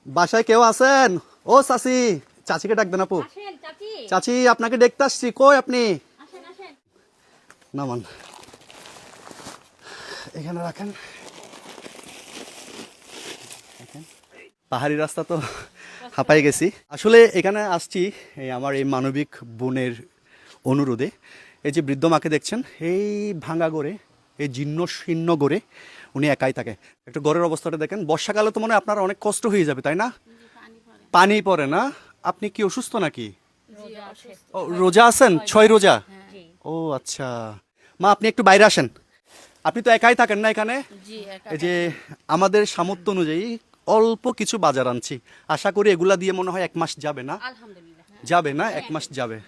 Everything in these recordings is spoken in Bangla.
বাসায় কেউ আছেন? ও চাচি, চাচিকে ডাক দেন আপু। চাচি আপনাকে দেখতে আসছি, কই আপনি? নামান, এখানে রাখেন। পাহাড়ি রাস্তা তো হাঁপাই গেছি। আসলে এখানে আসছি এই আমার এই মানবিক বোনের অনুরোধে। এই যে বৃদ্ধ মাকে দেখছেন, এই ভাঙা গড়ে, এই জীর্ণ শীর্ণ গড়ে উনি একাই থাকে। একটু গড়ের অবস্থাটা দেখেন। বর্ষাকালে তো মনে হয় আপনার অনেক কষ্ট হয়ে যাবে, তাই না? পানি পড়ে না? আপনি কি অসুস্থ নাকি? ও, রোজা আছেন? 6 রোজা? ও আচ্ছা। মা আপনি একটু বাইরে আসেন। আপনি তো একাই থাকেন না এখানে? এই যে আমাদের সামর্থ্য অনুযায়ী অল্প কিছু বাজার আনছি, আশা করি এগুলা দিয়ে মনে হয় 1 মাস যাবে না? যাবে না, 1 মাস যাবে।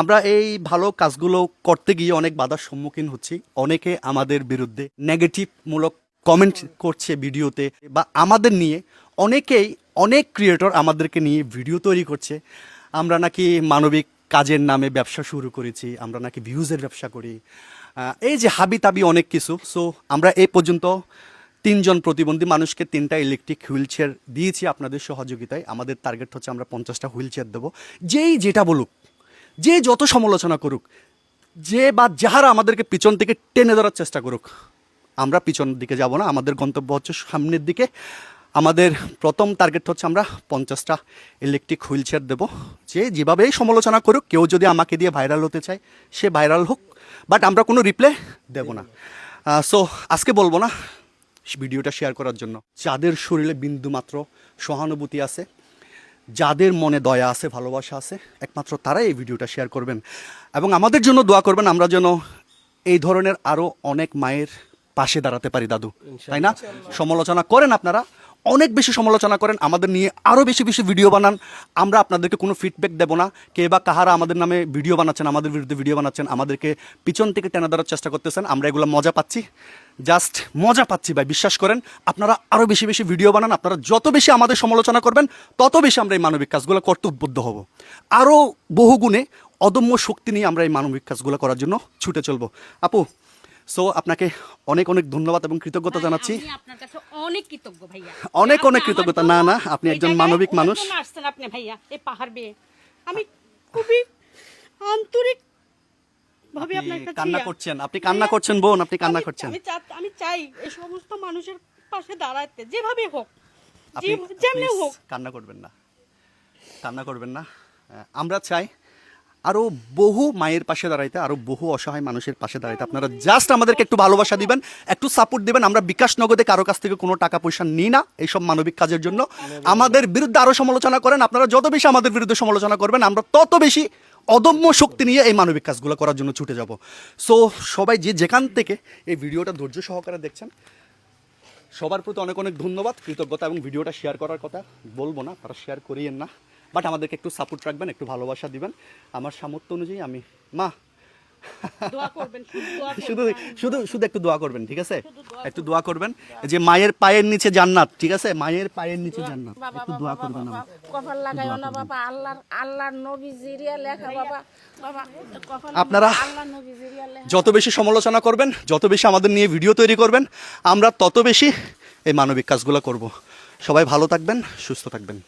আমরা এই ভালো কাজগুলো করতে গিয়ে অনেক বাধার সম্মুখীন হচ্ছি। অনেকে আমাদের বিরুদ্ধে নেগেটিভ মূলক কমেন্ট করছে ভিডিওতে, বা আমাদের নিয়ে অনেকেই, অনেক ক্রিয়েটর আমাদেরকে নিয়ে ভিডিও তৈরি করছে। আমরা নাকি মানবিক কাজের নামে ব্যবসা শুরু করেছি, আমরা নাকি ভিউজের ব্যবসা করি, এই যে হাবি তাবি অনেক কিছু। সো আমরা এই পর্যন্ত 3 জন প্রতিবন্ধী মানুষকে 3টা ইলেকট্রিক হুইল চেয়ার দিয়েছি আপনাদের সহযোগিতায়। আমাদের টার্গেট হচ্ছে আমরা 50টা হুইল চেয়ার দেবো। যেই যেটা বলুক, যে যত সমালোচনা করুক, যে বা যাহারা আমাদেরকে পিছন থেকে টেনে ধরার চেষ্টা করুক, আমরা পিছনের দিকে যাব না। আমাদের গন্তব্য হচ্ছে সামনের দিকে। আমাদের প্রথম টার্গেট হচ্ছে আমরা 50টা ইলেকট্রিক হুইল চেয়ার দেবো। যে যেভাবেই সমালোচনা করুক, কেউ যদি আমাকে দিয়ে ভাইরাল হতে চায় সে ভাইরাল হোক, বাট আমরা কোনো রিপ্লাই দেব না। সো আজকে বলবো না, ভিডিওটা শেয়ার করার জন্য। যাদের শরীরে বিন্দুমাত্র সহানুভূতি আছে, যাদের মনে দয়া আছে, ভালোবাসা আছে, একমাত্র তারাই এই ভিডিওটা শেয়ার করবেন এবং আমাদের জন্য দোয়া করবেন। আমরা যেন এই ধরনের আরও অনেক মায়ের পাশে দাঁড়াতে পারি দাদু, তাই না? সমালোচনা করেন আপনারা, অনেক বেশি সমালোচনা করেন, আমাদের নিয়ে আরও বেশি বেশি ভিডিও বানান। আমরা আপনাদেরকে কোনো ফিডব্যাক দেবো না। কে বা কাহারা আমাদের নামে ভিডিও বানাচ্ছেন, আমাদের বিরুদ্ধে ভিডিও বানাচ্ছেন, আমাদেরকে পিছন থেকে টেনে ধরার চেষ্টা করতেছেন, আমরা এগুলো মজা পাচ্ছি, জাস্ট মজা পাচ্ছি ভাই, বিশ্বাস করেন। আপনারা আরও বেশি বেশি ভিডিও বানান, আপনারা যত বেশি আমাদের সমালোচনা করবেন তত বেশি আমরা এই মানবিক কাজগুলো করতে উদ্বুদ্ধ হব। আরও বহুগুণে অদম্য শক্তি নিয়ে আমরা এই মানবিক কাজগুলো করার জন্য ছুটে চলবো। আপু, সো আপনাকে অনেক অনেক ধন্যবাদ এবং কৃতজ্ঞতা জানাচ্ছি। আপনার কাছে অনেক কৃতজ্ঞ ভাইয়া, অনেক অনেক কৃতজ্ঞতা। না না, আপনি একজন মানবিক মানুষ। আসছেন আপনি ভাইয়া এই পাহাড় বেয়ে। আমি খুবই আন্তরিক ভাবে আপনার কাছে কান্না করছেন, আপনি কান্না করছেন বোন, আপনি কান্না করছেন। আমি চাই এই সমস্ত মানুষের পাশে দাঁড়াতে, যেভাবে হোক, আপনি যেমনি হোক। কান্না করবেন না, কান্না করবেন না। আমরা চাই আরও বহু মায়ের পাশে দাঁড়াইতে, আরও বহু অসহায় মানুষের পাশে দাঁড়াইতে। আপনারা জাস্ট আমাদেরকে একটু ভালোবাসা দিবেন, একটু সাপোর্ট দিবেন। আমরা বিকাশ নগদে কারো কাছ থেকে কোনো টাকা পয়সা নিই না এইসব মানবিক কাজের জন্য। আমাদের বিরুদ্ধে আরও সমালোচনা করেন, আপনারা যত বেশি আমাদের বিরুদ্ধে সমালোচনা করবেন, আমরা তত বেশি অদম্য শক্তি নিয়ে এই মানবিক কাজগুলো করার জন্য ছুটে যাব। সো সবাই যে যেখান থেকে এই ভিডিওটা ধৈর্য সহকারে দেখছেন, সবার প্রতি অনেক অনেক ধন্যবাদ, কৃতজ্ঞতা। এবং ভিডিওটা শেয়ার করার কথা বলবো না, তারা শেয়ার করিয়েন না, বাট আমাদেরকে একটু সাপোর্ট রাখবেন, একটু ভালোবাসা দিবেন। আমার সামর্থ্য অনুযায়ী আমি, মা দোয়া করবেন, শুধু শুধু শুধু একটু দোয়া করবেন, ঠিক আছে? একটু দোয়া করবেন যে মায়ের পায়ের নিচে জান্নাত, ঠিক আছে? মায়ের পায়ের নিচে জান্নাত, একটু দোয়া করবেন। আমার কপাল লাগাইও না বাবা, আল্লাহর নবী জিরিয়া লেখা বাবা, বাবা কপাল আপনারা আল্লাহর নবী জিরিয়া লেখা। যত বেশি সমালোচনা করবেন, যত বেশি আমাদের নিয়ে ভিডিও তৈরি করবেন, আমরা তত বেশি এই মানবিক কাজগুলো করব। সবাই ভালো থাকবেন, সুস্থ থাকবেন।